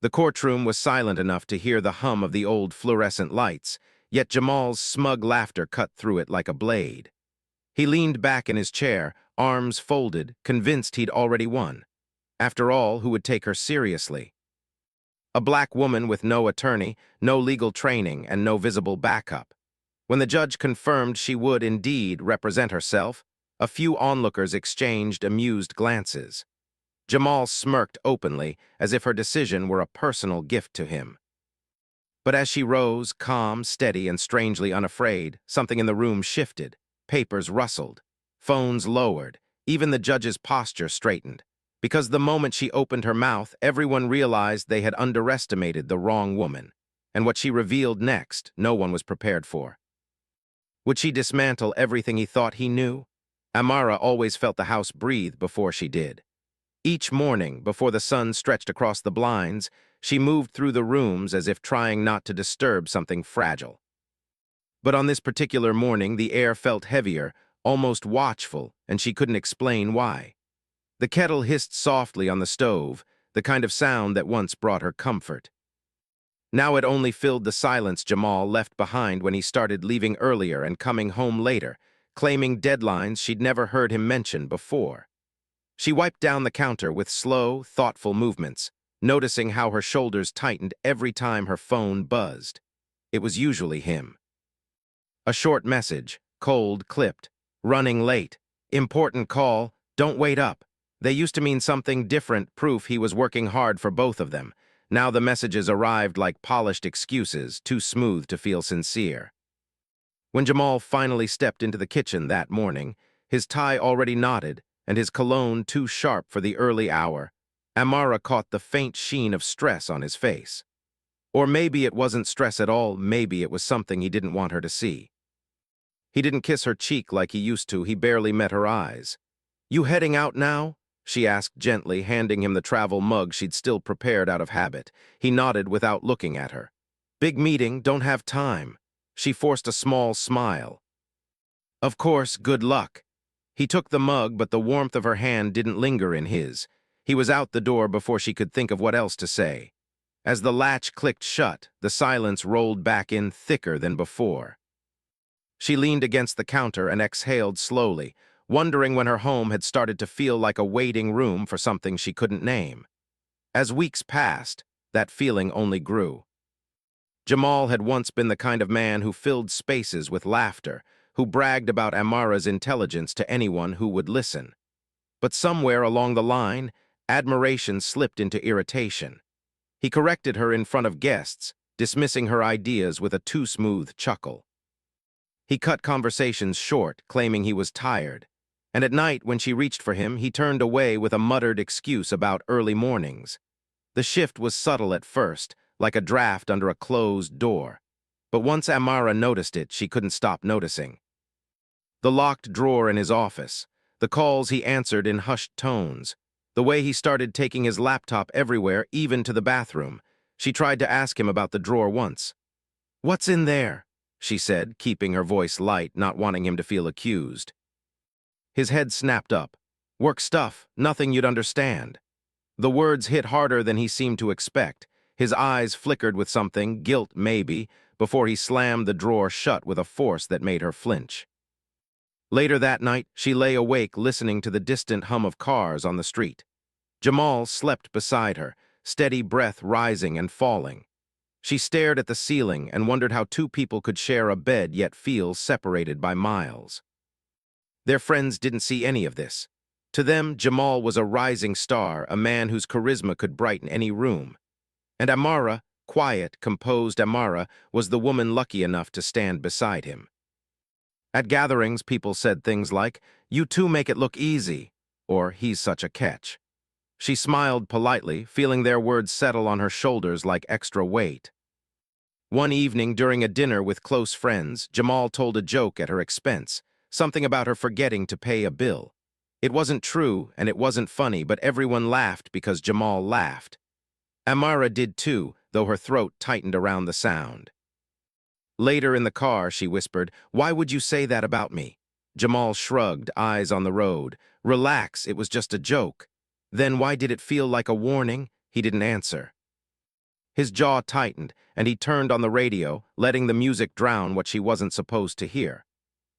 The courtroom was silent enough to hear the hum of the old fluorescent lights, yet Jamal's smug laughter cut through it like a blade. He leaned back in his chair, arms folded, convinced he'd already won. After all, who would take her seriously? A black woman with no attorney, no legal training, and no visible backup. When the judge confirmed she would indeed represent herself, a few onlookers exchanged amused glances. Jamal smirked openly, as if her decision were a personal gift to him. But as she rose, calm, steady, and strangely unafraid, something in the room shifted. Papers rustled. Phones lowered. Even the judge's posture straightened. Because the moment she opened her mouth, everyone realized they had underestimated the wrong woman. And what she revealed next, no one was prepared for. Would she dismantle everything he thought he knew? Amara always felt the house breathe before she did. Each morning, before the sun stretched across the blinds, she moved through the rooms as if trying not to disturb something fragile. But on this particular morning, the air felt heavier, almost watchful, and she couldn't explain why. The kettle hissed softly on the stove, the kind of sound that once brought her comfort. Now it only filled the silence Jamal left behind when he started leaving earlier and coming home later, claiming deadlines she'd never heard him mention before. She wiped down the counter with slow, thoughtful movements, noticing how her shoulders tightened every time her phone buzzed. It was usually him. A short message, cold, clipped, running late, important call, don't wait up. They used to mean something different, proof he was working hard for both of them. Now the messages arrived like polished excuses, too smooth to feel sincere. When Jamal finally stepped into the kitchen that morning, his tie already knotted and his cologne too sharp for the early hour, Amara caught the faint sheen of stress on his face. Or maybe it wasn't stress at all, maybe it was something he didn't want her to see. He didn't kiss her cheek like he used to, he barely met her eyes. "You heading out now?" she asked gently, handing him the travel mug she'd still prepared out of habit. He nodded without looking at her. "Big meeting, don't have time." She forced a small smile. "Of course, good luck." He took the mug, but the warmth of her hand didn't linger in his. He was out the door before she could think of what else to say. As the latch clicked shut, the silence rolled back in thicker than before. She leaned against the counter and exhaled slowly, wondering when her home had started to feel like a waiting room for something she couldn't name. As weeks passed, that feeling only grew. Jamal had once been the kind of man who filled spaces with laughter, who bragged about Amara's intelligence to anyone who would listen. But somewhere along the line, admiration slipped into irritation. He corrected her in front of guests, dismissing her ideas with a too smooth chuckle. He cut conversations short, claiming he was tired. And at night, when she reached for him, he turned away with a muttered excuse about early mornings. The shift was subtle at first, like a draft under a closed door. But once Amara noticed it, she couldn't stop noticing. The locked drawer in his office, the calls he answered in hushed tones, the way he started taking his laptop everywhere, even to the bathroom. She tried to ask him about the drawer once. "What's in there?" she said, keeping her voice light, not wanting him to feel accused. His head snapped up. "Work stuff, nothing you'd understand." The words hit harder than he seemed to expect. His eyes flickered with something, guilt maybe, before he slammed the drawer shut with a force that made her flinch. Later that night, she lay awake listening to the distant hum of cars on the street. Jamal slept beside her, steady breath rising and falling. She stared at the ceiling and wondered how two people could share a bed yet feel separated by miles. Their friends didn't see any of this. To them, Jamal was a rising star, a man whose charisma could brighten any room. And Amara, quiet, composed Amara, was the woman lucky enough to stand beside him. At gatherings, people said things like, "You two make it look easy," or "He's such a catch." She smiled politely, feeling their words settle on her shoulders like extra weight. One evening during a dinner with close friends, Jamal told a joke at her expense, something about her forgetting to pay a bill. It wasn't true and it wasn't funny, but everyone laughed because Jamal laughed. Amara did too, though her throat tightened around the sound. Later in the car, she whispered, "Why would you say that about me?" Jamal shrugged, eyes on the road. "Relax, it was just a joke." "Then why did it feel like a warning?" He didn't answer. His jaw tightened, and he turned on the radio, letting the music drown what she wasn't supposed to hear.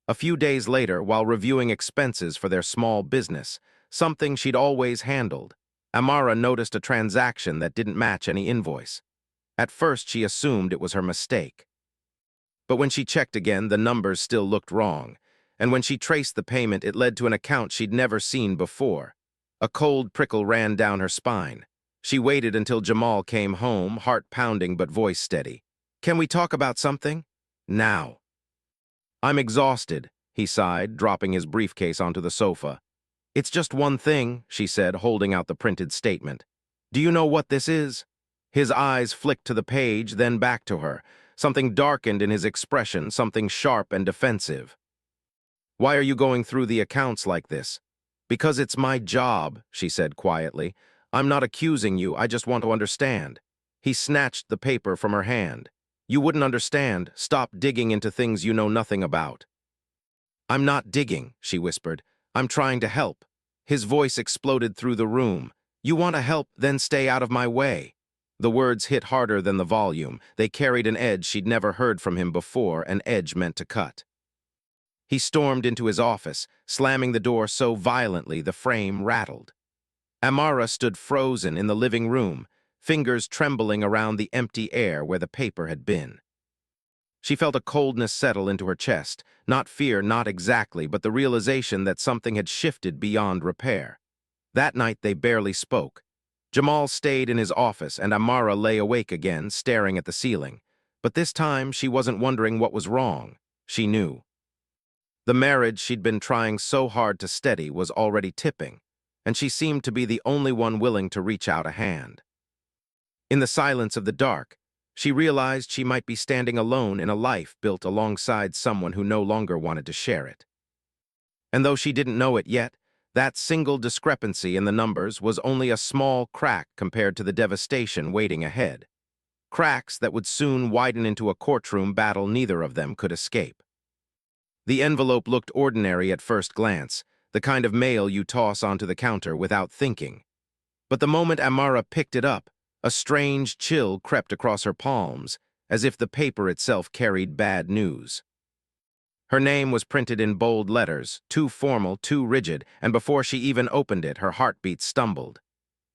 A few days later, while reviewing expenses for their small business, something she'd always handled, Amara noticed a transaction that didn't match any invoice. At first, she assumed it was her mistake. But when she checked again, the numbers still looked wrong, and when she traced the payment, it led to an account she'd never seen before. A cold prickle ran down her spine. She waited until Jamal came home, heart pounding but voice steady. "Can we talk about something?" "Now." "I'm exhausted," he sighed, dropping his briefcase onto the sofa. "It's just one thing," she said, holding out the printed statement. "Do you know what this is?" His eyes flicked to the page, then back to her. Something darkened in his expression, something sharp and defensive. "Why are you going through the accounts like this?" "Because it's my job," she said quietly. "I'm not accusing you, I just want to understand." He snatched the paper from her hand. "You wouldn't understand. Stop digging into things you know nothing about." "I'm not digging," she whispered. "I'm trying to help." His voice exploded through the room. "You want to help, then stay out of my way." The words hit harder than the volume. They carried an edge she'd never heard from him before, an edge meant to cut. He stormed into his office, slamming the door so violently the frame rattled. Amara stood frozen in the living room, fingers trembling around the empty air where the paper had been. She felt a coldness settle into her chest, not fear, not exactly, but the realization that something had shifted beyond repair. That night they barely spoke. Jamal stayed in his office and Amara lay awake again, staring at the ceiling. But this time she wasn't wondering what was wrong. She knew. The marriage she'd been trying so hard to steady was already tipping, and she seemed to be the only one willing to reach out a hand. In the silence of the dark, she realized she might be standing alone in a life built alongside someone who no longer wanted to share it. And though she didn't know it yet, that single discrepancy in the numbers was only a small crack compared to the devastation waiting ahead. Cracks that would soon widen into a courtroom battle neither of them could escape. The envelope looked ordinary at first glance, the kind of mail you toss onto the counter without thinking. But the moment Amara picked it up, a strange chill crept across her palms, as if the paper itself carried bad news. Her name was printed in bold letters, too formal, too rigid, and before she even opened it, her heartbeat stumbled.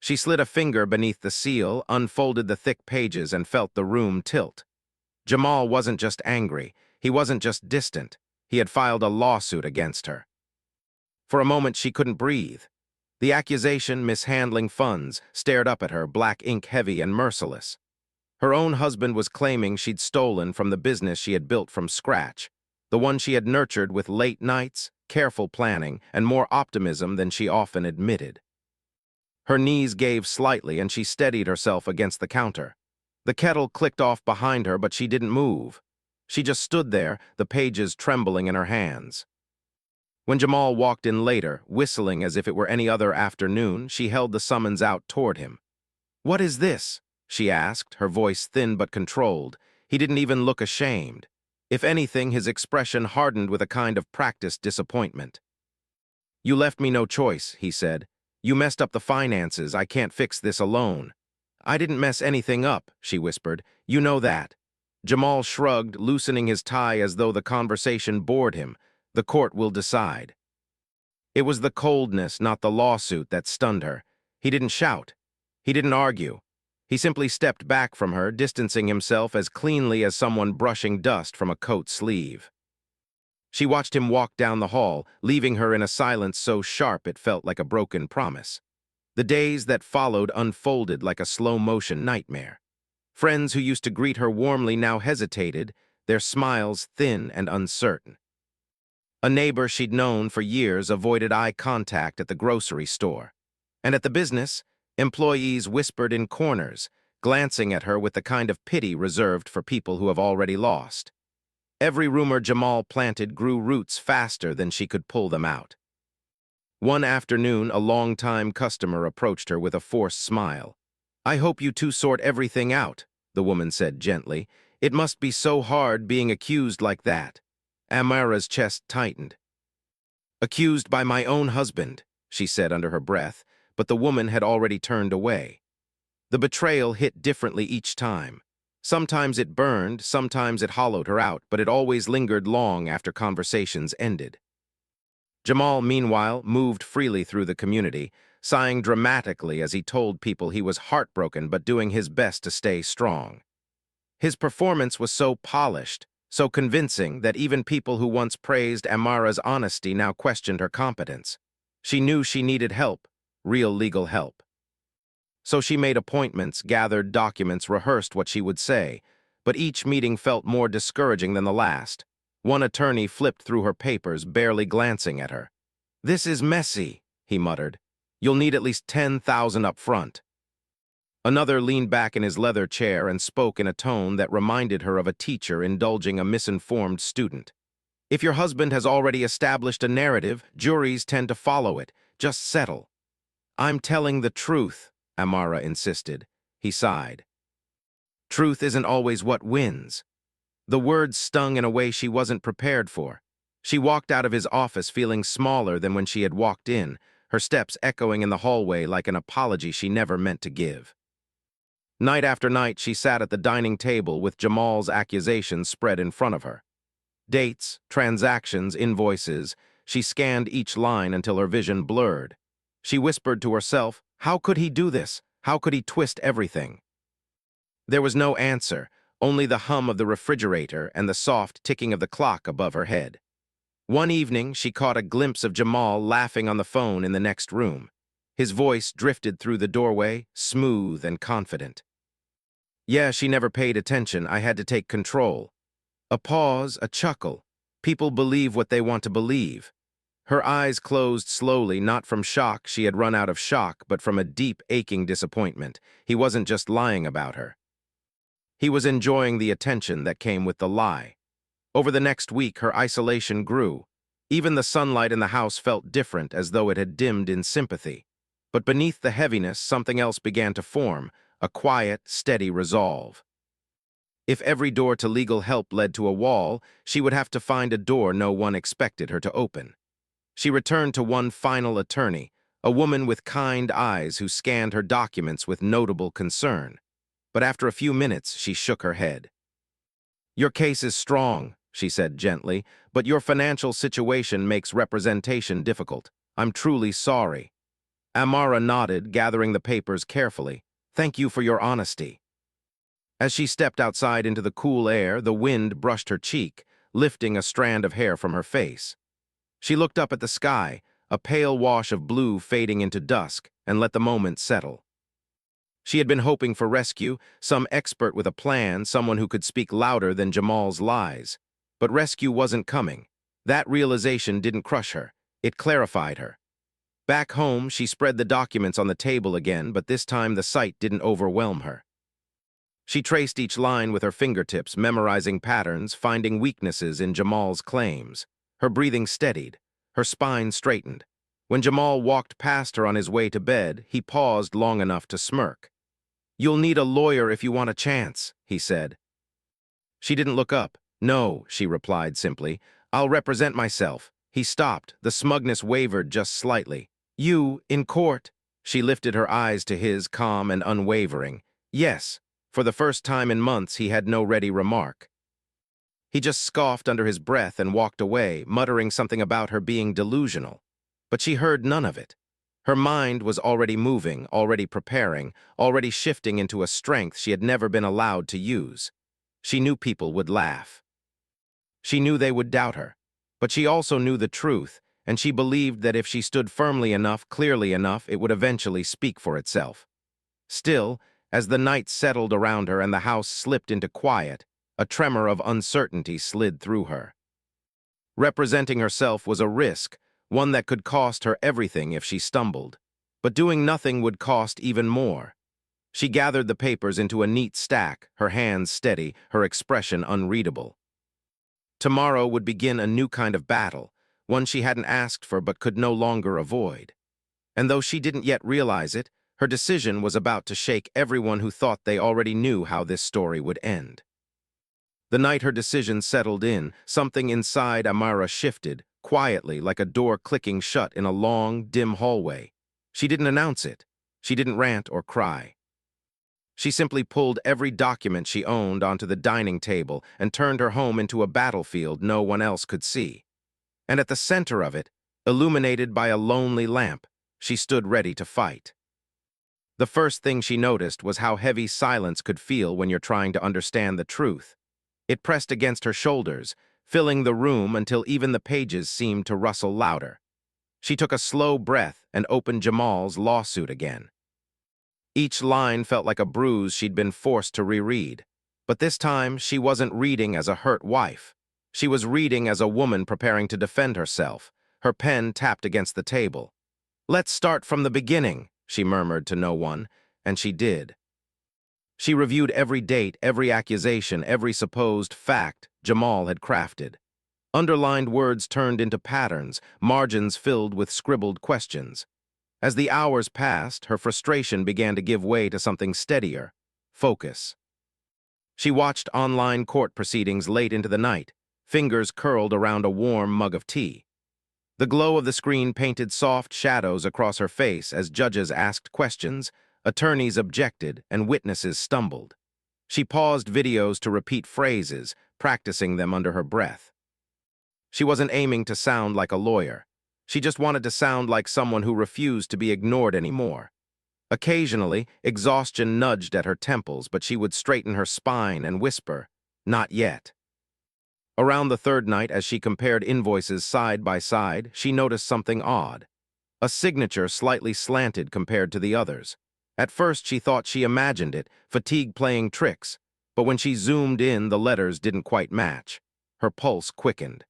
She slid a finger beneath the seal, unfolded the thick pages, and felt the room tilt. Jamal wasn't just angry, he wasn't just distant. He had filed a lawsuit against her. For a moment, she couldn't breathe. The accusation, mishandling funds, stared up at her, black ink heavy and merciless. Her own husband was claiming she'd stolen from the business she had built from scratch, the one she had nurtured with late nights, careful planning, and more optimism than she often admitted. Her knees gave slightly and she steadied herself against the counter. The kettle clicked off behind her, but she didn't move. She just stood there, the pages trembling in her hands. When Jamal walked in later, whistling as if it were any other afternoon, she held the summons out toward him. "What is this?" she asked, her voice thin but controlled. He didn't even look ashamed. If anything, his expression hardened with a kind of practiced disappointment. "You left me no choice," he said. "You messed up the finances. I can't fix this alone." "I didn't mess anything up," she whispered. "You know that." Jamal shrugged, loosening his tie as though the conversation bored him. "The court will decide." It was the coldness, not the lawsuit, that stunned her. He didn't shout. He didn't argue. He simply stepped back from her, distancing himself as cleanly as someone brushing dust from a coat sleeve. She watched him walk down the hall, leaving her in a silence so sharp it felt like a broken promise. The days that followed unfolded like a slow-motion nightmare. Friends who used to greet her warmly now hesitated, their smiles thin and uncertain. A neighbor she'd known for years avoided eye contact at the grocery store. And at the business, employees whispered in corners, glancing at her with the kind of pity reserved for people who have already lost. Every rumor Jamal planted grew roots faster than she could pull them out. One afternoon, a long-time customer approached her with a forced smile. "I hope you two sort everything out," the woman said gently. "It must be so hard being accused like that." Amara's chest tightened. "Accused by my own husband," she said under her breath, but the woman had already turned away. The betrayal hit differently each time. Sometimes it burned, sometimes it hollowed her out, but it always lingered long after conversations ended. Jamal, meanwhile, moved freely through the community, sighing dramatically as he told people he was heartbroken but doing his best to stay strong. His performance was so polished, so convincing that even people who once praised Amara's honesty now questioned her competence. She knew she needed help, real legal help. So she made appointments, gathered documents, rehearsed what she would say, but each meeting felt more discouraging than the last. One attorney flipped through her papers, barely glancing at her. "This is messy," he muttered. "You'll need at least 10,000 up front." Another leaned back in his leather chair and spoke in a tone that reminded her of a teacher indulging a misinformed student. "If your husband has already established a narrative, juries tend to follow it. Just settle." "I'm telling the truth," Amara insisted. He sighed. "Truth isn't always what wins." The words stung in a way she wasn't prepared for. She walked out of his office feeling smaller than when she had walked in, her steps echoing in the hallway like an apology she never meant to give. Night after night, she sat at the dining table with Jamal's accusations spread in front of her. Dates, transactions, invoices. She scanned each line until her vision blurred. She whispered to herself, how could he do this? How could he twist everything? There was no answer, only the hum of the refrigerator and the soft ticking of the clock above her head. One evening, she caught a glimpse of Jamal laughing on the phone in the next room. His voice drifted through the doorway, smooth and confident. "Yeah, she never paid attention. I had to take control." A pause, a chuckle. People believe what they want to believe. Her eyes closed slowly, not from shock, she had run out of shock, but from a deep, aching disappointment. He wasn't just lying about her. He was enjoying the attention that came with the lie. Over the next week, her isolation grew. Even the sunlight in the house felt different, as though it had dimmed in sympathy. But beneath the heaviness, something else began to form, a quiet, steady resolve. If every door to legal help led to a wall, she would have to find a door no one expected her to open. She returned to one final attorney, a woman with kind eyes who scanned her documents with notable concern. But after a few minutes, she shook her head. "Your case is strong," she said gently, "but your financial situation makes representation difficult. I'm truly sorry." Amara nodded, gathering the papers carefully. "Thank you for your honesty." As she stepped outside into the cool air, the wind brushed her cheek, lifting a strand of hair from her face. She looked up at the sky, a pale wash of blue fading into dusk, and let the moment settle. She had been hoping for rescue, some expert with a plan, someone who could speak louder than Jamal's lies. But rescue wasn't coming. That realization didn't crush her. It clarified her. Back home, she spread the documents on the table again, but this time the sight didn't overwhelm her. She traced each line with her fingertips, memorizing patterns, finding weaknesses in Jamal's claims. Her breathing steadied, her spine straightened. When Jamal walked past her on his way to bed, he paused long enough to smirk. "You'll need a lawyer if you want a chance," he said. She didn't look up. "No," she replied simply. "I'll represent myself." He stopped. The smugness wavered just slightly. "You, in court?" She lifted her eyes to his, calm and unwavering. "Yes." For the first time in months, he had no ready remark. He just scoffed under his breath and walked away, muttering something about her being delusional. But she heard none of it. Her mind was already moving, already preparing, already shifting into a strength she had never been allowed to use. She knew people would laugh. She knew they would doubt her. But she also knew the truth, and she believed that if she stood firmly enough, clearly enough, it would eventually speak for itself. Still, as the night settled around her and the house slipped into quiet, a tremor of uncertainty slid through her. Representing herself was a risk, one that could cost her everything if she stumbled. But doing nothing would cost even more. She gathered the papers into a neat stack, her hands steady, her expression unreadable. Tomorrow would begin a new kind of battle, one she hadn't asked for but could no longer avoid. And though she didn't yet realize it, her decision was about to shake everyone who thought they already knew how this story would end. The night her decision settled in, something inside Amara shifted, quietly like a door clicking shut in a long, dim hallway. She didn't announce it. She didn't rant or cry. She simply pulled every document she owned onto the dining table and turned her home into a battlefield no one else could see. And at the center of it, illuminated by a lonely lamp, she stood ready to fight. The first thing she noticed was how heavy silence could feel when you're trying to understand the truth. It pressed against her shoulders, filling the room until even the pages seemed to rustle louder. She took a slow breath and opened Jamal's lawsuit again. Each line felt like a bruise she'd been forced to reread. But this time, she wasn't reading as a hurt wife. She was reading as a woman preparing to defend herself. Her pen tapped against the table. "Let's start from the beginning," she murmured to no one, and she did. She reviewed every date, every accusation, every supposed fact Jamal had crafted. Underlined words turned into patterns, margins filled with scribbled questions. As the hours passed, her frustration began to give way to something steadier: focus. She watched online court proceedings late into the night, fingers curled around a warm mug of tea. The glow of the screen painted soft shadows across her face as judges asked questions, attorneys objected, and witnesses stumbled. She paused videos to repeat phrases, practicing them under her breath. She wasn't aiming to sound like a lawyer. She just wanted to sound like someone who refused to be ignored anymore. Occasionally, exhaustion nudged at her temples, but she would straighten her spine and whisper, "Not yet." Around the third night, as she compared invoices side by side, she noticed something odd. A signature slightly slanted compared to the others. At first, she thought she imagined it, fatigue playing tricks, but when she zoomed in, the letters didn't quite match. Her pulse quickened.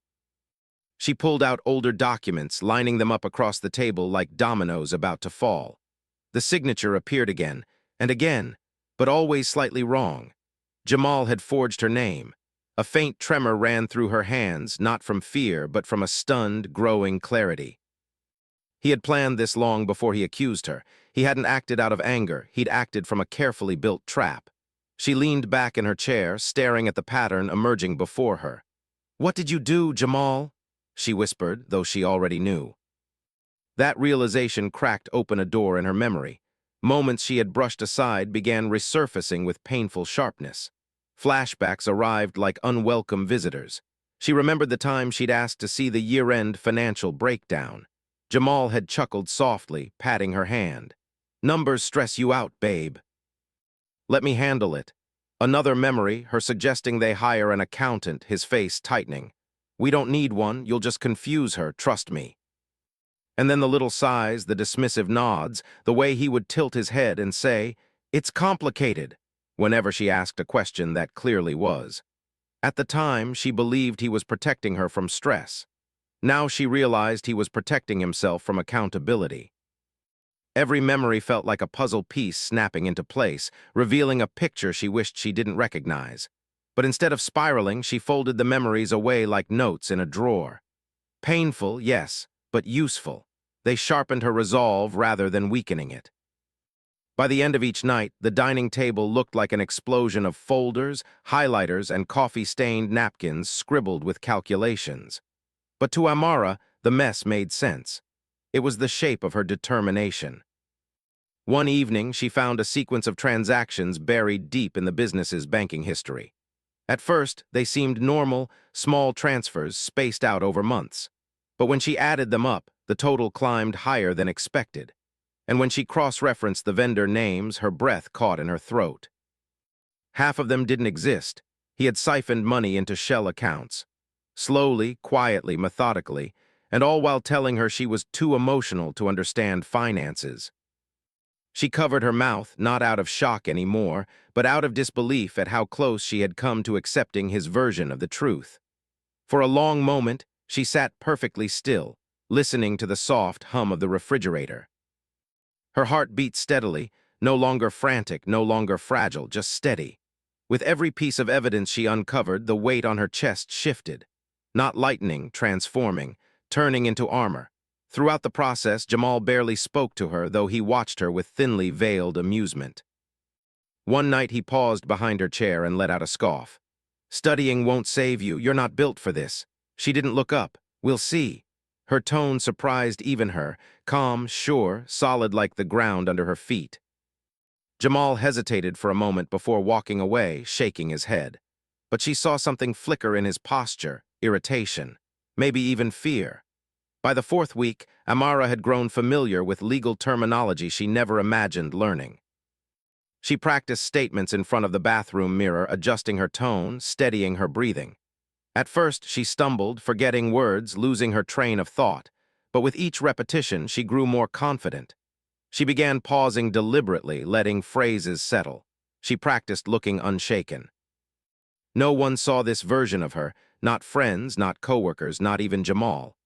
She pulled out older documents, lining them up across the table like dominoes about to fall. The signature appeared again, but always slightly wrong. Jamal had forged her name. A faint tremor ran through her hands, not from fear, but from a stunned, growing clarity. He had planned this long before he accused her. He hadn't acted out of anger. He'd acted from a carefully built trap. She leaned back in her chair, staring at the pattern emerging before her. "What did you do, Jamal?" she whispered, though she already knew. That realization cracked open a door in her memory. Moments she had brushed aside began resurfacing with painful sharpness. Flashbacks arrived like unwelcome visitors. She remembered the time she'd asked to see the year-end financial breakdown. Jamal had chuckled softly, patting her hand. "Numbers stress you out, babe. Let me handle it." Another memory, her suggesting they hire an accountant, his face tightening. "We don't need one, you'll just confuse her, trust me." And then the little sighs, the dismissive nods, the way he would tilt his head and say, "It's complicated," whenever she asked a question that clearly was. At the time, she believed he was protecting her from stress. Now she realized he was protecting himself from accountability. Every memory felt like a puzzle piece snapping into place, revealing a picture she wished she didn't recognize. But instead of spiraling, she folded the memories away like notes in a drawer. Painful, yes, but useful. They sharpened her resolve rather than weakening it. By the end of each night, the dining table looked like an explosion of folders, highlighters, and coffee-stained napkins scribbled with calculations. But to Amara, the mess made sense. It was the shape of her determination. One evening, she found a sequence of transactions buried deep in the business's banking history. At first, they seemed normal, small transfers spaced out over months. But when she added them up, the total climbed higher than expected. And when she cross-referenced the vendor names, her breath caught in her throat. Half of them didn't exist. He had siphoned money into shell accounts. Slowly, quietly, methodically, and all while telling her she was too emotional to understand finances. She covered her mouth, not out of shock anymore, but out of disbelief at how close she had come to accepting his version of the truth. For a long moment, she sat perfectly still, listening to the soft hum of the refrigerator. Her heart beat steadily, no longer frantic, no longer fragile, just steady. With every piece of evidence she uncovered, the weight on her chest shifted. Not lightening, transforming, turning into armor. Throughout the process, Jamal barely spoke to her, though he watched her with thinly veiled amusement. One night he paused behind her chair and let out a scoff. "Studying won't save you. You're not built for this." She didn't look up. "We'll see." Her tone surprised even her, calm, sure, solid like the ground under her feet. Jamal hesitated for a moment before walking away, shaking his head. But she saw something flicker in his posture, irritation, maybe even fear. By the fourth week, Amara had grown familiar with legal terminology she never imagined learning. She practiced statements in front of the bathroom mirror, adjusting her tone, steadying her breathing. At first, she stumbled, forgetting words, losing her train of thought. But with each repetition, she grew more confident. She began pausing deliberately, letting phrases settle. She practiced looking unshaken. No one saw this version of her, not friends, not coworkers, not even Jamal.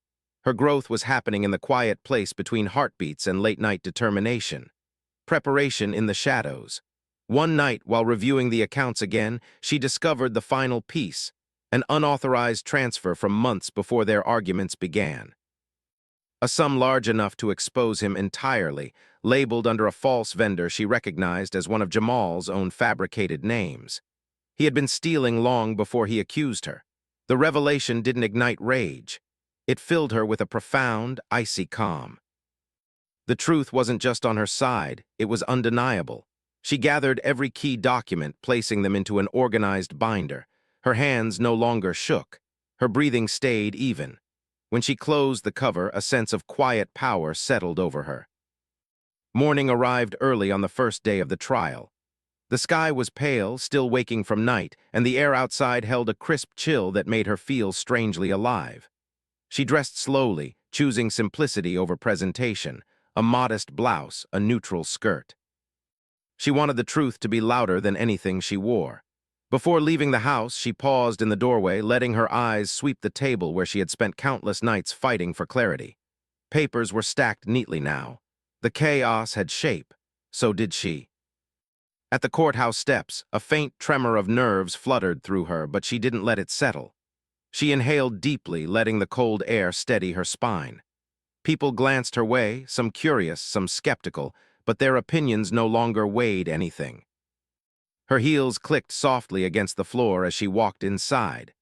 Her growth was happening in the quiet place between heartbeats and late-night determination. Preparation in the shadows. One night, while reviewing the accounts again, she discovered the final piece, an unauthorized transfer from months before their arguments began. A sum large enough to expose him entirely, labeled under a false vendor she recognized as one of Jamal's own fabricated names. He had been stealing long before he accused her. The revelation didn't ignite rage. It filled her with a profound, icy calm. The truth wasn't just on her side, it was undeniable. She gathered every key document, placing them into an organized binder. Her hands no longer shook. Her breathing stayed even. When she closed the cover, a sense of quiet power settled over her. Morning arrived early on the first day of the trial. The sky was pale, still waking from night, and the air outside held a crisp chill that made her feel strangely alive. She dressed slowly, choosing simplicity over presentation, a modest blouse, a neutral skirt. She wanted the truth to be louder than anything she wore. Before leaving the house, she paused in the doorway, letting her eyes sweep the table where she had spent countless nights fighting for clarity. Papers were stacked neatly now. The chaos had shape. So did she. At the courthouse steps, a faint tremor of nerves fluttered through her, but she didn't let it settle. She inhaled deeply, letting the cold air steady her spine. People glanced her way, some curious, some skeptical, but their opinions no longer weighed anything. Her heels clicked softly against the floor as she walked inside.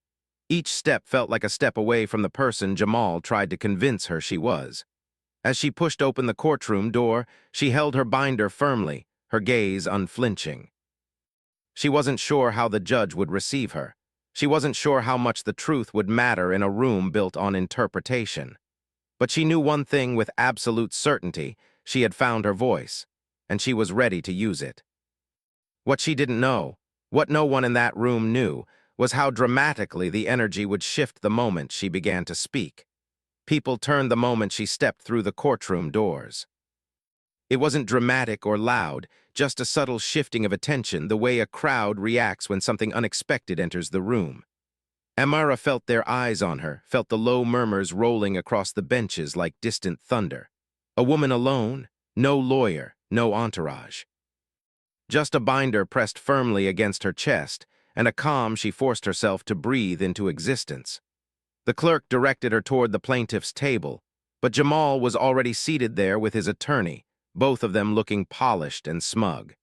Each step felt like a step away from the person Jamal tried to convince her she was. As she pushed open the courtroom door, she held her binder firmly, her gaze unflinching. She wasn't sure how the judge would receive her. She wasn't sure how much the truth would matter in a room built on interpretation. But she knew one thing with absolute certainty: she had found her voice, and she was ready to use it. What she didn't know, what no one in that room knew, was how dramatically the energy would shift the moment she began to speak. People turned the moment she stepped through the courtroom doors. It wasn't dramatic or loud, just a subtle shifting of attention, the way a crowd reacts when something unexpected enters the room. Amara felt their eyes on her, felt the low murmurs rolling across the benches like distant thunder. A woman alone, no lawyer, no entourage. Just a binder pressed firmly against her chest, and a calm she forced herself to breathe into existence. The clerk directed her toward the plaintiff's table, but Jamal was already seated there with his attorney, both of them looking polished and smug.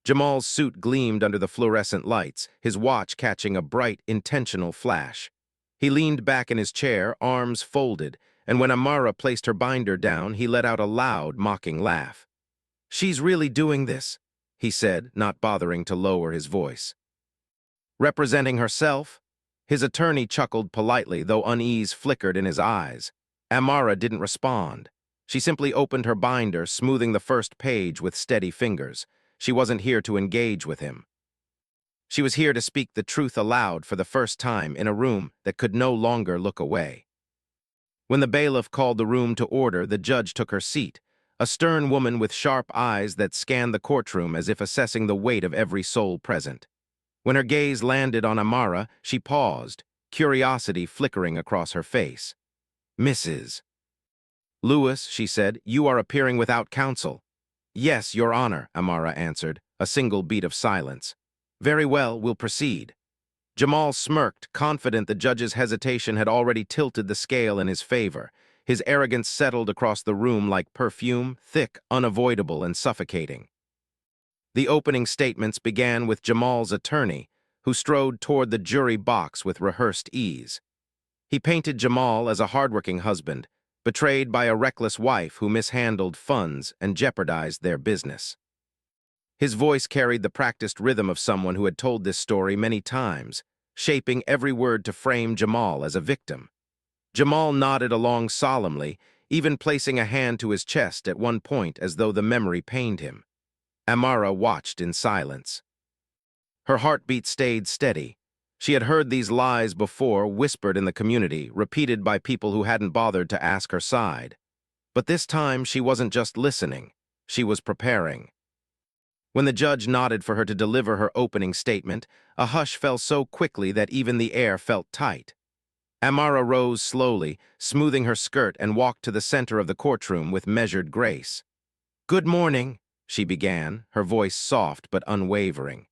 Jamal's suit gleamed under the fluorescent lights, his watch catching a bright, intentional flash. He leaned back in his chair, arms folded, and when Amara placed her binder down, he let out a loud, mocking laugh. "She's really doing this," he said, not bothering to lower his voice. Representing herself? His attorney chuckled politely, though unease flickered in his eyes. Amara didn't respond. She simply opened her binder, smoothing the first page with steady fingers. She wasn't here to engage with him. She was here to speak the truth aloud for the first time in a room that could no longer look away. When the bailiff called the room to order, the judge took her seat, a stern woman with sharp eyes that scanned the courtroom as if assessing the weight of every soul present. When her gaze landed on Amara, she paused, curiosity flickering across her face. "Mrs. Lewis," she said, "you are appearing without counsel." "Yes, Your Honor," Amara answered, a single beat of silence. "Very well, we'll proceed." Jamal smirked, confident the judge's hesitation had already tilted the scale in his favor. His arrogance settled across the room like perfume, thick, unavoidable, and suffocating. The opening statements began with Jamal's attorney, who strode toward the jury box with rehearsed ease. He painted Jamal as a hardworking husband, betrayed by a reckless wife who mishandled funds and jeopardized their business. His voice carried the practiced rhythm of someone who had told this story many times, shaping every word to frame Jamal as a victim. Jamal nodded along solemnly, even placing a hand to his chest at one point as though the memory pained him. Amara watched in silence. Her heartbeat stayed steady. She had heard these lies before, whispered in the community, repeated by people who hadn't bothered to ask her side. But this time she wasn't just listening, she was preparing. When the judge nodded for her to deliver her opening statement, a hush fell so quickly that even the air felt tight. Amara rose slowly, smoothing her skirt, and walked to the center of the courtroom with measured grace. "Good morning," she began, her voice soft but unwavering.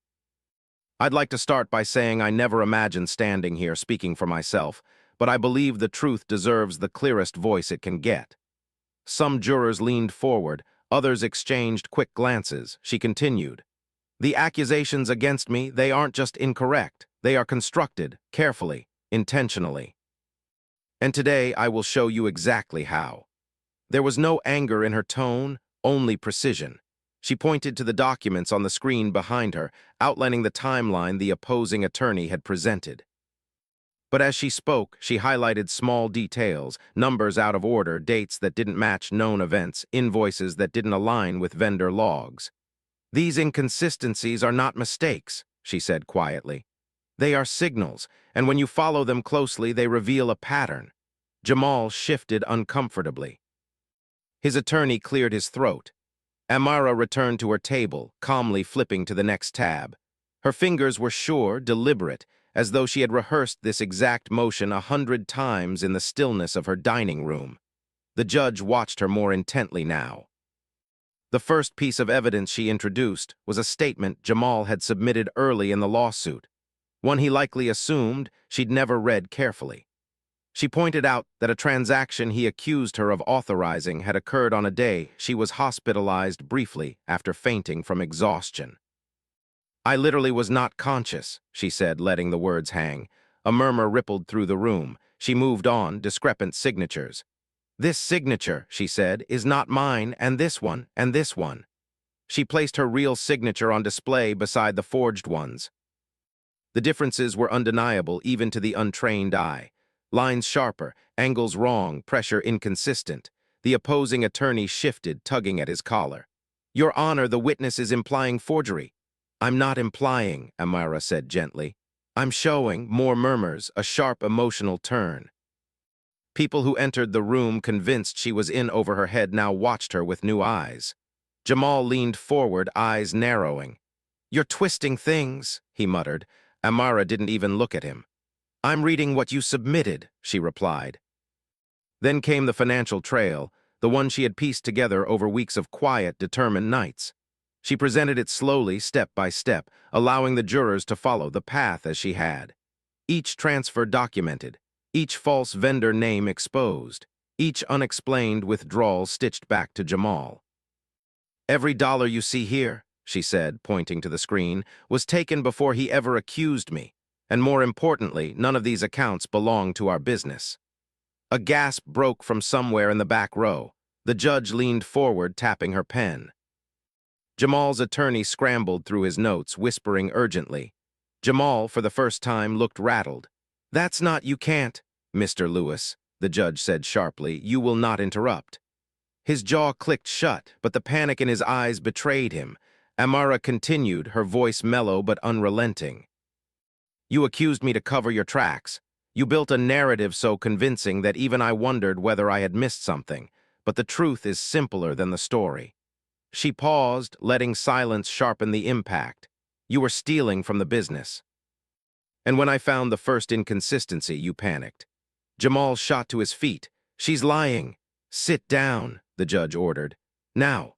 "I'd like to start by saying I never imagined standing here speaking for myself, but I believe the truth deserves the clearest voice it can get." Some jurors leaned forward, others exchanged quick glances. She continued, "The accusations against me, they aren't just incorrect. They are constructed, carefully, intentionally. And today I will show you exactly how." There was no anger in her tone, only precision. She pointed to the documents on the screen behind her, outlining the timeline the opposing attorney had presented. But as she spoke, she highlighted small details, numbers out of order, dates that didn't match known events, invoices that didn't align with vendor logs. "These inconsistencies are not mistakes," she said quietly. "They are signals, and when you follow them closely, they reveal a pattern." Jamal shifted uncomfortably. His attorney cleared his throat. Amara returned to her table, calmly flipping to the next tab. Her fingers were sure, deliberate, as though she had rehearsed this exact motion 100 times in the stillness of her dining room. The judge watched her more intently now. The first piece of evidence she introduced was a statement Jamal had submitted early in the lawsuit, one he likely assumed she'd never read carefully. She pointed out that a transaction he accused her of authorizing had occurred on a day she was hospitalized briefly after fainting from exhaustion. "I literally was not conscious," she said, letting the words hang. A murmur rippled through the room. She moved on, discrepant signatures. "This signature," she said, "is not mine, and this one, and this one." She placed her real signature on display beside the forged ones. The differences were undeniable even to the untrained eye. Lines sharper, angles wrong, pressure inconsistent. The opposing attorney shifted, tugging at his collar. "Your Honor, the witness is implying forgery." "I'm not implying," Amara said gently. "I'm showing," more murmurs, a sharp emotional turn. People who entered the room convinced she was in over her head now watched her with new eyes. Jamal leaned forward, eyes narrowing. "You're twisting things," he muttered. Amara didn't even look at him. "I'm reading what you submitted," she replied. Then came the financial trail, the one she had pieced together over weeks of quiet, determined nights. She presented it slowly, step by step, allowing the jurors to follow the path as she had. Each transfer documented, each false vendor name exposed, each unexplained withdrawal stitched back to Jamal. "Every dollar you see here," she said, pointing to the screen, "was taken before he ever accused me. And more importantly, none of these accounts belong to our business." A gasp broke from somewhere in the back row. The judge leaned forward, tapping her pen. Jamal's attorney scrambled through his notes, whispering urgently. Jamal, for the first time, looked rattled. "That's not, you can't, Mr. Lewis," the judge said sharply. "You will not interrupt." His jaw clicked shut, but the panic in his eyes betrayed him. Amara continued, her voice mellow but unrelenting. "You accused me to cover your tracks. You built a narrative so convincing that even I wondered whether I had missed something. But the truth is simpler than the story." She paused, letting silence sharpen the impact. "You were stealing from the business. And when I found the first inconsistency, you panicked." Jamal shot to his feet. "She's lying." "Sit down," the judge ordered. "Now."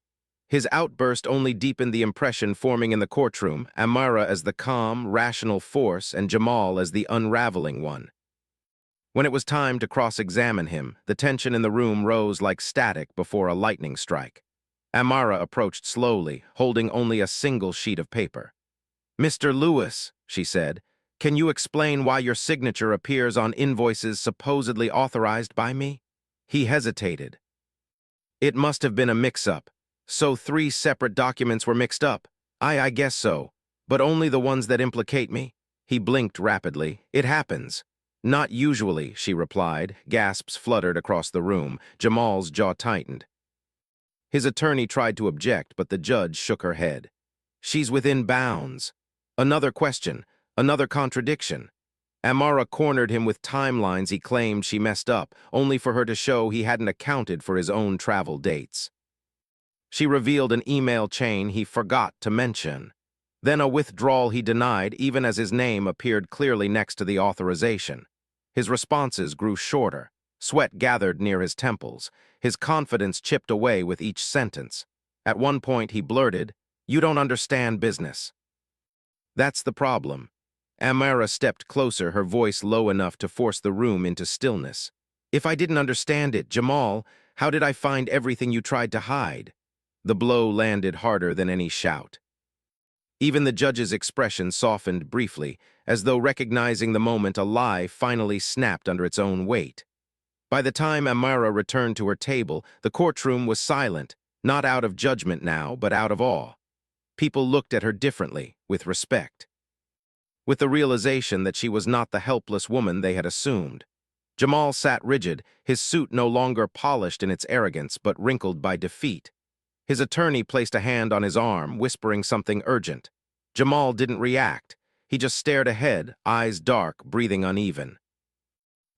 His outburst only deepened the impression forming in the courtroom, Amara as the calm, rational force and Jamal as the unraveling one. When it was time to cross-examine him, the tension in the room rose like static before a lightning strike. Amara approached slowly, holding only a single sheet of paper. "Mr. Lewis," she said, "can you explain why your signature appears on invoices supposedly authorized by me?" He hesitated. "It must have been a mix-up. So 3 separate documents were mixed up. I guess so. But only the ones that implicate me. He blinked rapidly. It happens. Not usually, she replied. Gasps fluttered across the room. Jamal's jaw tightened. His attorney tried to object, but the judge shook her head. She's within bounds. Another question. Another contradiction. Amara cornered him with timelines he claimed she messed up, only for her to show he hadn't accounted for his own travel dates. She revealed an email chain he forgot to mention. Then a withdrawal he denied, even as his name appeared clearly next to the authorization. His responses grew shorter. Sweat gathered near his temples. His confidence chipped away with each sentence. At one point he blurted, "You don't understand business." That's the problem. Amara stepped closer, her voice low enough to force the room into stillness. If I didn't understand it, Jamal, how did I find everything you tried to hide? The blow landed harder than any shout. Even the judge's expression softened briefly, as though recognizing the moment a lie finally snapped under its own weight. By the time Amara returned to her table, the courtroom was silent, not out of judgment now, but out of awe. People looked at her differently, with respect. With the realization that she was not the helpless woman they had assumed. Jamal sat rigid, his suit no longer polished in its arrogance, but wrinkled by defeat. His attorney placed a hand on his arm, whispering something urgent. Jamal didn't react. He just stared ahead, eyes dark, breathing uneven.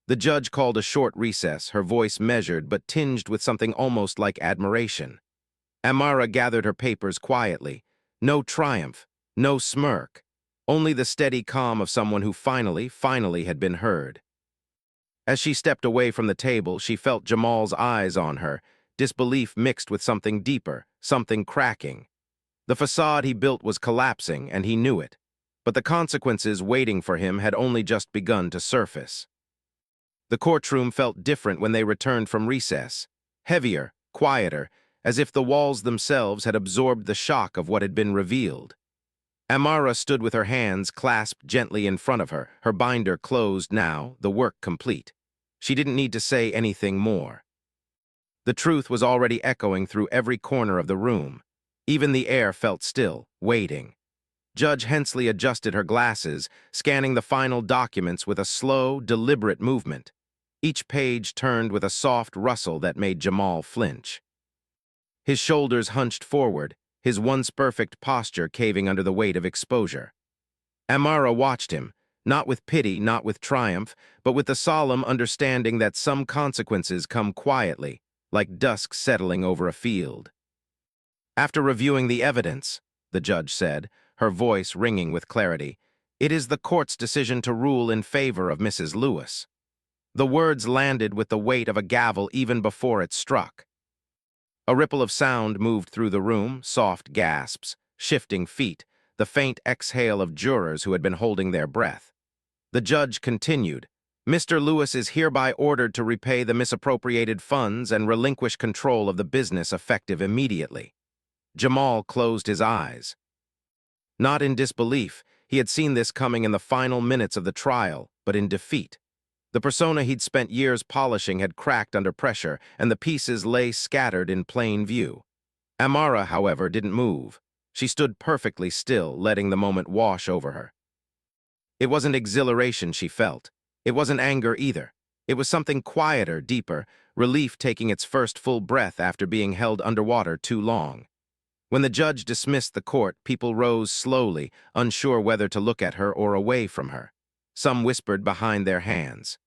The judge called a short recess, her voice measured but tinged with something almost like admiration. Amara gathered her papers quietly. No triumph, no smirk. Only the steady calm of someone who finally had been heard. As she stepped away from the table, she felt Jamal's eyes on her, disbelief mixed with something deeper, something cracking. The facade he built was collapsing, and he knew it. But the consequences waiting for him had only just begun to surface. The courtroom felt different when they returned from recess. Heavier, quieter, as if the walls themselves had absorbed the shock of what had been revealed. Amara stood with her hands clasped gently in front of her, her binder closed now, the work complete. She didn't need to say anything more. The truth was already echoing through every corner of the room. Even the air felt still, waiting. Judge Hensley adjusted her glasses, scanning the final documents with a slow, deliberate movement. Each page turned with a soft rustle that made Jamal flinch. His shoulders hunched forward, his once perfect posture caving under the weight of exposure. Amara watched him, not with pity, not with triumph, but with the solemn understanding that some consequences come quietly, like dusk settling over a field. After reviewing the evidence, the judge said, her voice ringing with clarity, it is the court's decision to rule in favor of Mrs. Lewis. The words landed with the weight of a gavel even before it struck. A ripple of sound moved through the room, soft gasps, shifting feet, the faint exhale of jurors who had been holding their breath. The judge continued, Mr. Lewis is hereby ordered to repay the misappropriated funds and relinquish control of the business effective immediately. Jamal closed his eyes. Not in disbelief, he had seen this coming in the final minutes of the trial, but in defeat. The persona he'd spent years polishing had cracked under pressure, and the pieces lay scattered in plain view. Amara, however, didn't move. She stood perfectly still, letting the moment wash over her. It wasn't exhilaration she felt. It wasn't anger either. It was something quieter, deeper, relief taking its first full breath after being held underwater too long. When the judge dismissed the court, people rose slowly, unsure whether to look at her or away from her. Some whispered behind their hands.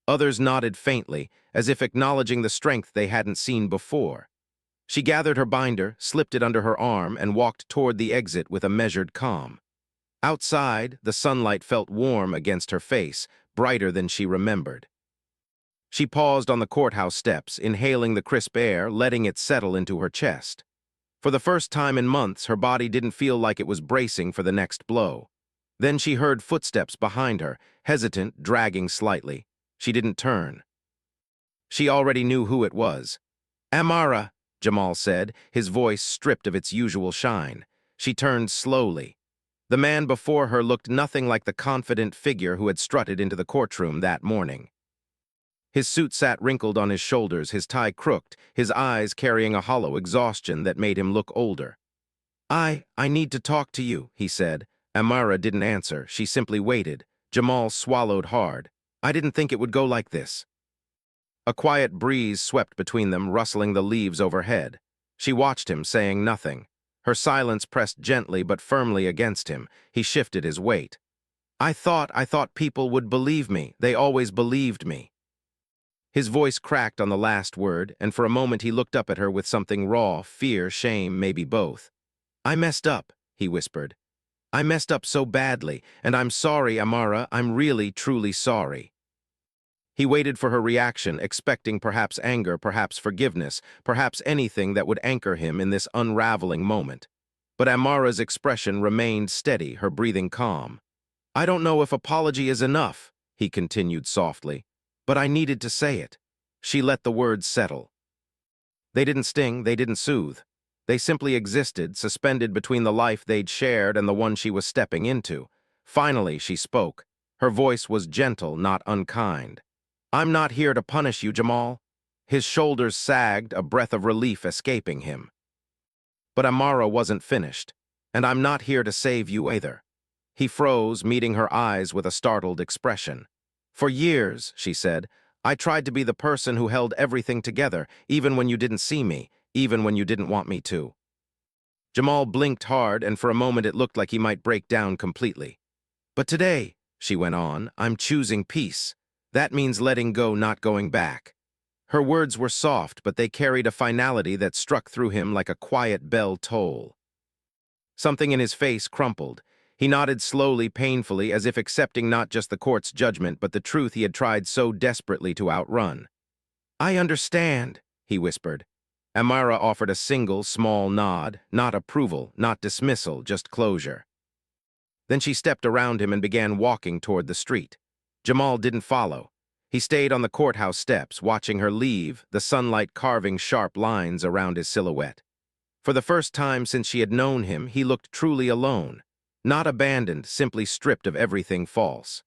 Others nodded faintly, as if acknowledging the strength they hadn't seen before. She gathered her binder, slipped it under her arm, and walked toward the exit with a measured calm. Outside, the sunlight felt warm against her face, brighter than she remembered. She paused on the courthouse steps, inhaling the crisp air, letting it settle into her chest. For the first time in months, her body didn't feel like it was bracing for the next blow. Then she heard footsteps behind her, hesitant, dragging slightly. She didn't turn. She already knew who it was. Amara, Jamal said, his voice stripped of its usual shine. She turned slowly. The man before her looked nothing like the confident figure who had strutted into the courtroom that morning. His suit sat wrinkled on his shoulders, his tie crooked, his eyes carrying a hollow exhaustion that made him look older. I need to talk to you, he said. Amara didn't answer. She simply waited. Jamal swallowed hard. I didn't think it would go like this. A quiet breeze swept between them, rustling the leaves overhead. She watched him, saying nothing. Her silence pressed gently but firmly against him. He shifted his weight. I thought people would believe me. They always believed me. His voice cracked on the last word, and for a moment he looked up at her with something raw, fear, shame, maybe both. I messed up, he whispered. I messed up so badly, and I'm sorry, Amara. I'm really, truly sorry. He waited for her reaction, expecting perhaps anger, perhaps forgiveness, perhaps anything that would anchor him in this unraveling moment. But Amara's expression remained steady, her breathing calm. I don't know if apology is enough, he continued softly, but I needed to say it. She let the words settle. They didn't sting, they didn't soothe. They simply existed, suspended between the life they'd shared and the one she was stepping into. Finally, she spoke. Her voice was gentle, not unkind. I'm not here to punish you, Jamal. His shoulders sagged, a breath of relief escaping him. But Amara wasn't finished, and I'm not here to save you either. He froze, meeting her eyes with a startled expression. For years, she said, I tried to be the person who held everything together, even when you didn't see me, even when you didn't want me to. Jamal blinked hard, and for a moment it looked like he might break down completely. But today, she went on, I'm choosing peace. That means letting go, not going back. Her words were soft, but they carried a finality that struck through him like a quiet bell toll. Something in his face crumpled. He nodded slowly, painfully, as if accepting not just the court's judgment, but the truth he had tried so desperately to outrun. I understand, he whispered. Amara offered a single, small nod, not approval, not dismissal, just closure. Then she stepped around him and began walking toward the street. Jamal didn't follow. He stayed on the courthouse steps, watching her leave, the sunlight carving sharp lines around his silhouette. For the first time since she had known him, he looked truly alone. Not abandoned, simply stripped of everything false.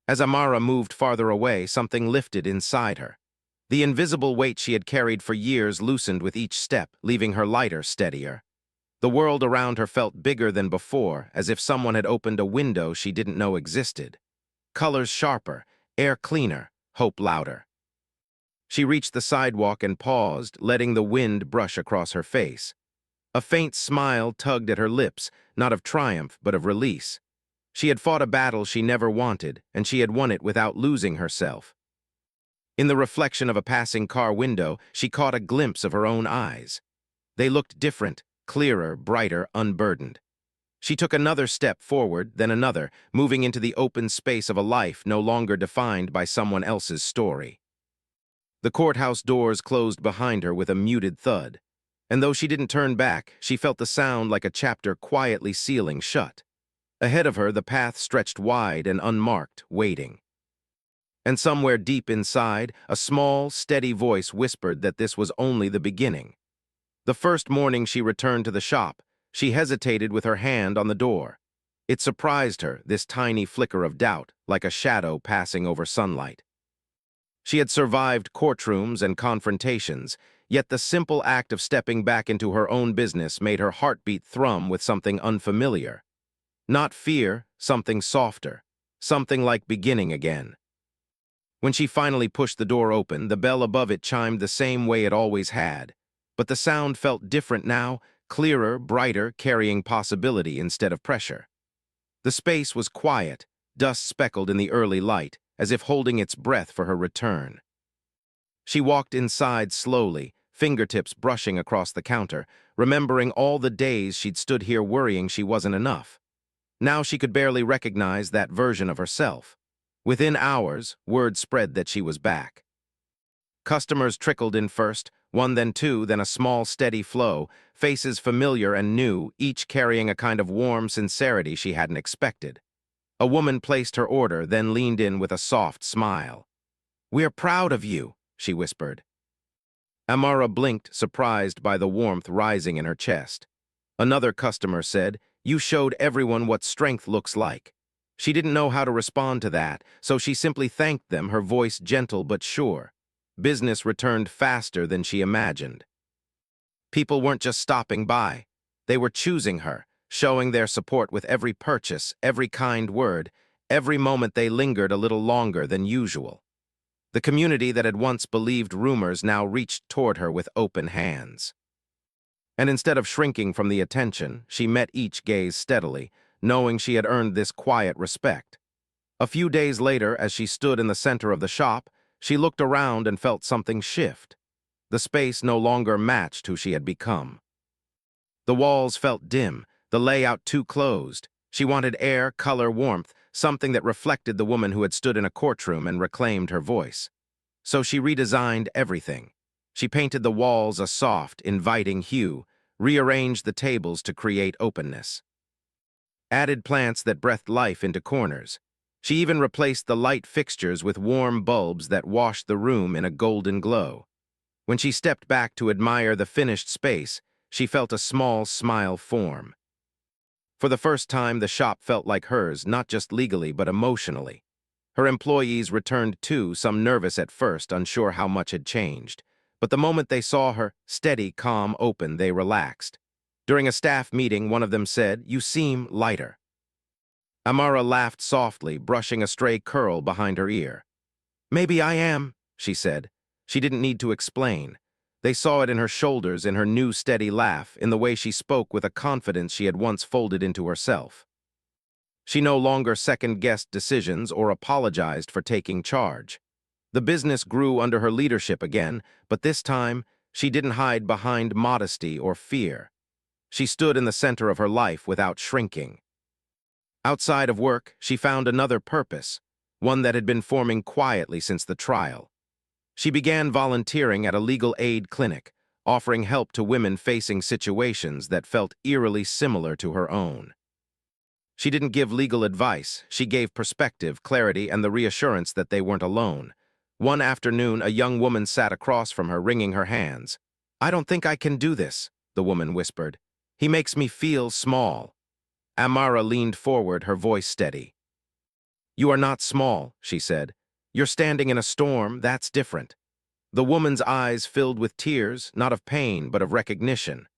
As Amara moved farther away, something lifted inside her. The invisible weight she had carried for years loosened with each step, leaving her lighter, steadier. The world around her felt bigger than before, as if someone had opened a window she didn't know existed. Colors sharper, air cleaner, hope louder. She reached the sidewalk and paused, letting the wind brush across her face. A faint smile tugged at her lips, not of triumph, but of release. She had fought a battle she never wanted, and she had won it without losing herself. In the reflection of a passing car window, she caught a glimpse of her own eyes. They looked different, clearer, brighter, unburdened. She took another step forward, then another, moving into the open space of a life no longer defined by someone else's story. The courthouse doors closed behind her with a muted thud, and though she didn't turn back, she felt the sound like a chapter quietly sealing shut. Ahead of her, the path stretched wide and unmarked, waiting. And somewhere deep inside, a small, steady voice whispered that this was only the beginning. The first morning she returned to the shop, she hesitated with her hand on the door. It surprised her, this tiny flicker of doubt, like a shadow passing over sunlight. She had survived courtrooms and confrontations, yet the simple act of stepping back into her own business made her heartbeat thrum with something unfamiliar. Not fear, something softer, something like beginning again. When she finally pushed the door open, the bell above it chimed the same way it always had, but the sound felt different now, clearer, brighter, carrying possibility instead of pressure. The space was quiet, dust speckled in the early light, as if holding its breath for her return. She walked inside slowly, fingertips brushing across the counter, remembering all the days she'd stood here worrying she wasn't enough. Now she could barely recognize that version of herself. Within hours, word spread that she was back. Customers trickled in first, one then two, then a small steady flow, faces familiar and new, each carrying a kind of warm sincerity she hadn't expected. A woman placed her order, then leaned in with a soft smile. "We're proud of you," she whispered. Amara blinked, surprised by the warmth rising in her chest. Another customer said, "You showed everyone what strength looks like." She didn't know how to respond to that, so she simply thanked them, her voice gentle but sure. Business returned faster than she imagined. People weren't just stopping by. They were choosing her, showing their support with every purchase, every kind word, every moment they lingered a little longer than usual. The community that had once believed rumors now reached toward her with open hands. And instead of shrinking from the attention, she met each gaze steadily, knowing she had earned this quiet respect. A few days later, as she stood in the center of the shop, she looked around and felt something shift. The space no longer matched who she had become. The walls felt dim, the layout too closed. She wanted air, color, warmth, something that reflected the woman who had stood in a courtroom and reclaimed her voice. So she redesigned everything. She painted the walls a soft, inviting hue, rearranged the tables to create openness, added plants that breathed life into corners. She even replaced the light fixtures with warm bulbs that washed the room in a golden glow. When she stepped back to admire the finished space, she felt a small smile form. For the first time, the shop felt like hers, not just legally but emotionally. Her employees returned too, some nervous at first, unsure how much had changed. But the moment they saw her, steady, calm, open, they relaxed. During a staff meeting, one of them said, "You seem lighter." Amara laughed softly, brushing a stray curl behind her ear. "Maybe I am," she said. She didn't need to explain. They saw it in her shoulders, in her new steady laugh, in the way she spoke with a confidence she had once folded into herself. She no longer second-guessed decisions or apologized for taking charge. The business grew under her leadership again, but this time, she didn't hide behind modesty or fear. She stood in the center of her life without shrinking. Outside of work, she found another purpose, one that had been forming quietly since the trial. She began volunteering at a legal aid clinic, offering help to women facing situations that felt eerily similar to her own. She didn't give legal advice, she gave perspective, clarity, and the reassurance that they weren't alone. One afternoon, a young woman sat across from her, wringing her hands. "I don't think I can do this," the woman whispered. "He makes me feel small." Amara leaned forward, her voice steady. "You are not small," she said. "You're standing in a storm, that's different." The woman's eyes filled with tears, not of pain, but of recognition.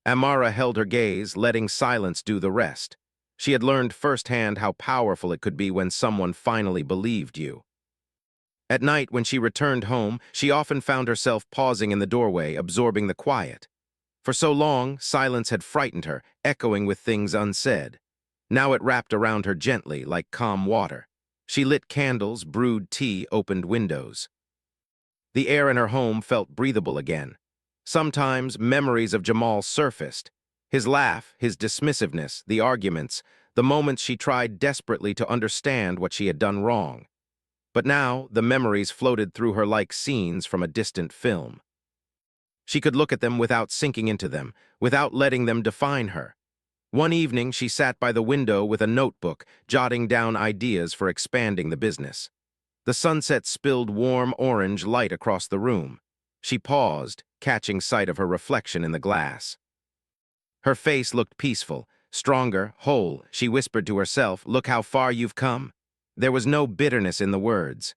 Amara held her gaze, letting silence do the rest. She had learned firsthand how powerful it could be when someone finally believed you. At night, when she returned home, she often found herself pausing in the doorway, absorbing the quiet. For so long, silence had frightened her, echoing with things unsaid. Now it wrapped around her gently, like calm water. She lit candles, brewed tea, opened windows. The air in her home felt breathable again. Sometimes memories of Jamal surfaced. His laugh, his dismissiveness, the arguments, the moments she tried desperately to understand what she had done wrong. But now, the memories floated through her like scenes from a distant film. She could look at them without sinking into them, without letting them define her. One evening, she sat by the window with a notebook, jotting down ideas for expanding the business. The sunset spilled warm orange light across the room. She paused, catching sight of her reflection in the glass. Her face looked peaceful, stronger, whole. She whispered to herself, "Look how far you've come." There was no bitterness in the words.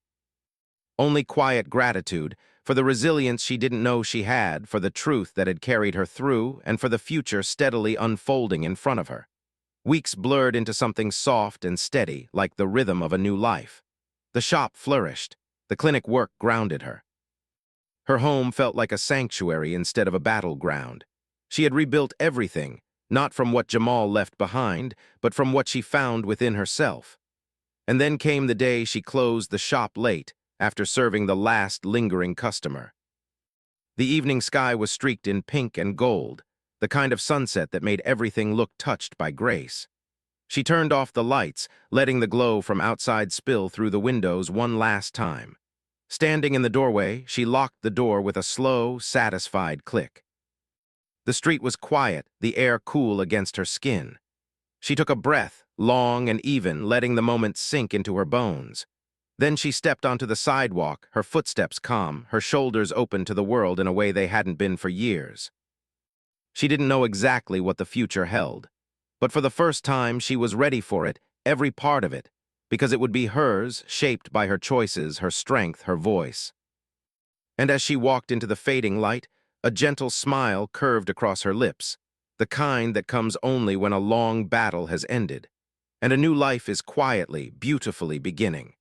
Only quiet gratitude for the resilience she didn't know she had, for the truth that had carried her through, and for the future steadily unfolding in front of her. Weeks blurred into something soft and steady, like the rhythm of a new life. The shop flourished. The clinic work grounded her. Her home felt like a sanctuary instead of a battleground. She had rebuilt everything, not from what Jamal left behind, but from what she found within herself. And then came the day she closed the shop late, after serving the last lingering customer. The evening sky was streaked in pink and gold, the kind of sunset that made everything look touched by grace. She turned off the lights, letting the glow from outside spill through the windows one last time. Standing in the doorway, she locked the door with a slow, satisfied click. The street was quiet, the air cool against her skin. She took a breath, long and even, letting the moment sink into her bones. Then she stepped onto the sidewalk, her footsteps calm, her shoulders open to the world in a way they hadn't been for years. She didn't know exactly what the future held, but for the first time she was ready for it, every part of it, because it would be hers, shaped by her choices, her strength, her voice. And as she walked into the fading light, a gentle smile curved across her lips. the kind that comes only when a long battle has ended, and a new life is quietly, beautifully beginning.